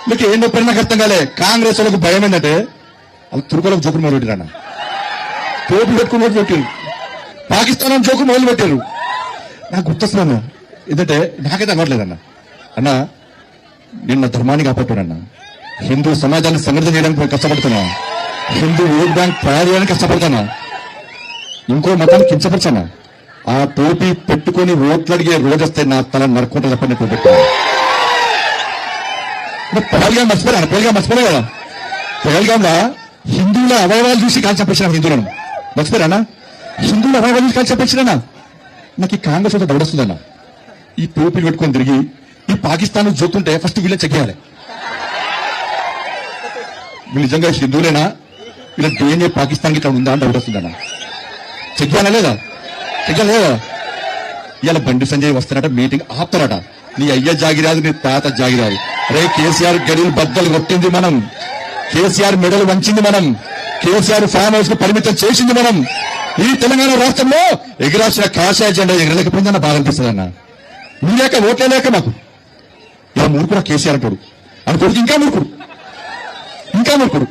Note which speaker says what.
Speaker 1: మీకు ఏం నొప్పి నాకు అర్థం కాలే. కాంగ్రెస్ వాళ్ళకు భయం ఏంటంటే అది తురుకోలకు జోకులు మొదలు పెట్టిరన్న, టోపీ పెట్టుకుని మొదలు పెట్టారు, పాకిస్తాన్ జోకులు మొదలు పెట్టారు. నాకు గుర్తొస్తున్నాను ఏంటంటే నాకైతే అవ్వట్లేదన్న. అన్న నిన్న ధర్మాన్ని కాపాడుతున్నా, హిందూ సమాజాన్ని సంఘటన చేయడానికి కష్టపడుతున్నా, హిందూ ఓట్ బ్యాంక్ తయారు చేయడానికి కష్టపడుతున్నా, ఇంకో మతాన్ని కించపరచానా. ఆ టోపీ పెట్టుకుని ఓట్లు అడిగే రోజు వస్తే నా తల నరుకుంటా చెప్పండి. పహల్గాం మర్చిపోయాను, పహల్గాం మర్చిపోలే కదా. పహల్గాంలో హిందువుల అవయవాలు చూసి కాల్ చంపేసిన హిందువులను మర్చిపోయానా, హిందువుల అవయవాలు చూసి కాల్ చంపేసినా. నాకు ఈ కాంగ్రెస్ అంతా దౌడొస్తుందన్న. ఈ టోపీలు పెట్టుకొని తిరిగి ఈ పాకిస్తాన్ చూస్తుంటే ఫస్ట్ వీళ్ళని చెక్ చేయాలి. వీళ్ళు నిజంగా హిందువులేనా, వీళ్ళ DNA పాకిస్తాన్కి ఇట్లా ఉందా అని డౌట్ వస్తుందన్న. చెక్ చేయాలా లేదా, చెక్ చేయాలి లేదా. ఇవాళ బండి సంజయ్ వస్తారట, మీటింగ్ ఆపుతారట. నీ అయ్య జాగిరాదు, నీ తాత జాగిరాదు. రే కేసీఆర్ గడిలు బద్దలు కొట్టింది మనం, కేసీఆర్ మెడలు వంచింది మనం, కేసీఆర్ ఫామ్ హౌస్ కు పరిమితం చేసింది మనం. ఈ తెలంగాణ రాష్ట్రంలో ఎగిరాల్సిన కాషాయ జెండా ఎగరలేకపోయిందన్న బాధ అనిపిస్తుంది అన్న. నీ లేక ఓట్లే లేక మాకు ఇలా మూర్ఖుడు కేసీఆర్ అంటాడు, అని కొడుకు ఇంకా మూర్ఖుడు, ఇంకా మూర్ఖుడు.